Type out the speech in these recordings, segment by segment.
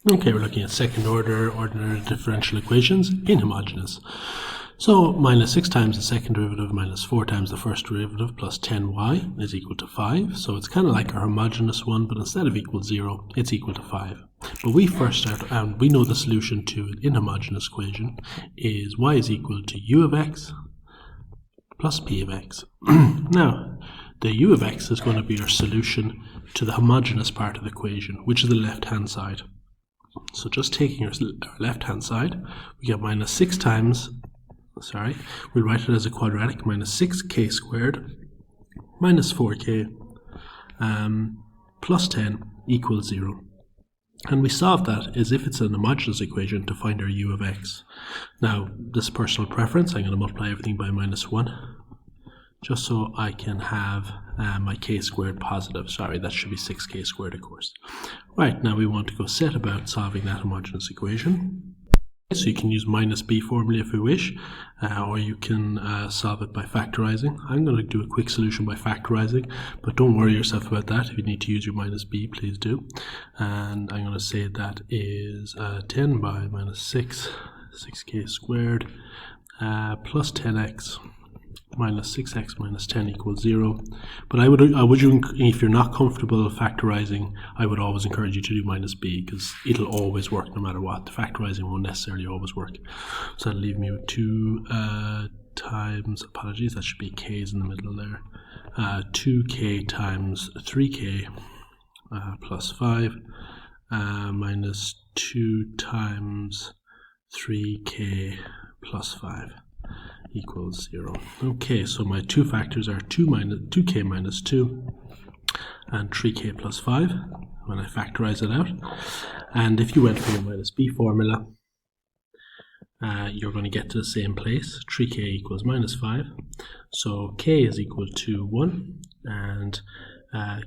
Okay, we're looking at second order ordinary differential equations, inhomogeneous. So minus 6 times the second derivative minus 4 times the first derivative plus 10y is equal to 5. So it's kind of like a homogeneous one, but instead of equal 0, it's equal to 5. But we first start, and we know the solution to an inhomogeneous equation is y is equal to u of x plus p of x. Now, the u of x is going to be our solution to the homogeneous part of the equation, which is the left-hand side. So just taking our left-hand side, we get minus 6 times, we'll write it as a quadratic, minus 6k squared minus 4k plus 10 equals 0. And we solve that as if it's an homogeneous equation to find our u of x. Now, this personal preference, I'm going to multiply everything by minus 1, just so I can have my k squared positive. Sorry, that should be 6k squared, of course. Right, now we want to go set about solving that homogeneous equation. So you can use minus b formula if you wish, or you can solve it by factorizing. I'm going to do a quick solution by factorizing, but don't worry yourself about that. If you need to use your minus b, please do. And I'm going to say that is 10 by minus 6k squared, plus 10x minus 6x minus 10 equals 0. But I would, if you're not comfortable factorizing, I would always encourage you to do minus b, because it'll always work no matter what. The factorizing won't necessarily always work. So that'll leave me with 2 times, apologies, that should be k's in the middle there, 2k times 3k plus 5 minus 2 times 3k plus 5 equals 0. Okay, so my two factors are 2k minus 2 and 3k plus 5 when I factorize it out. And if you went for your minus b formula, you're going to get to the same place. 3k equals minus 5. So k is equal to 1 and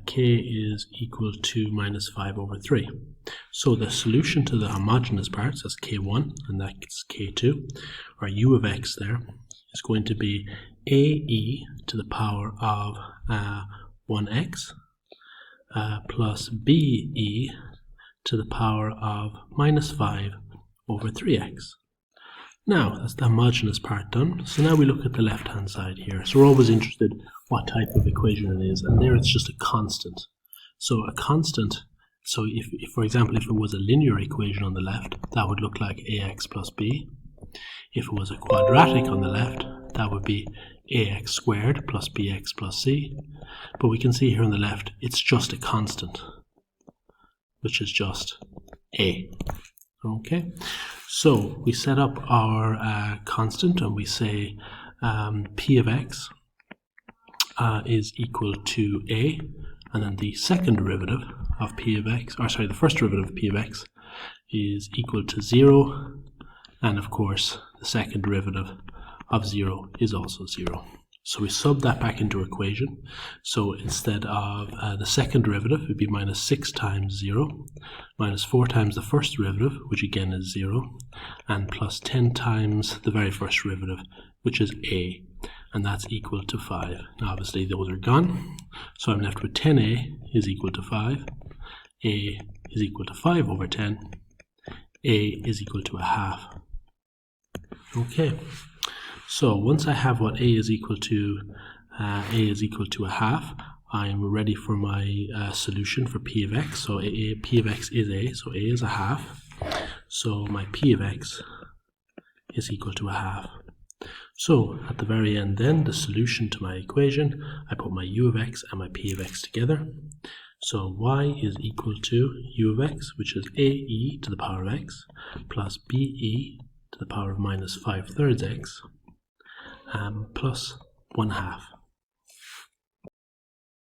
k is equal to minus 5 over 3. So the solution to the homogeneous parts, that's k1 and that's k2, or u of x there, is going to be ae to the power of 1x plus be to the power of minus 5 over 3x. Now, that's the homogeneous part done. So now we look at the left-hand side here. So we're always interested what type of equation it is, and there it's just a constant. So a constant, so if for example, if it was a linear equation on the left, that would look like ax plus b. If it was a quadratic on the left, that would be ax squared plus bx plus c. But we can see here on the left, it's just a constant, which is just a. Okay, so we set up our constant and we say p of x is equal to a, and then the second derivative of p of x, the first derivative of p of x is equal to 0, and of course the second derivative of 0 is also 0. So we sub that back into our equation. So instead of the second derivative, it would be minus 6 times 0, minus 4 times the first derivative, which again is 0, and plus 10 times the very first derivative, which is a, and that's equal to 5. Now obviously those are gone, so I'm left with 10a is equal to 5, a is equal to 5 over 10, a is equal to a half. Okay, so once I have what a is equal to a half, I'm ready for my solution for p of x. So p of x is a, so a is a half. So my p of x is equal to a half. So at the very end then, the solution to my equation, I put my u of x and my p of x together. So y is equal to u of x, which is ae to the power of x, plus be to the power of minus 5/3 x, plus 1/2.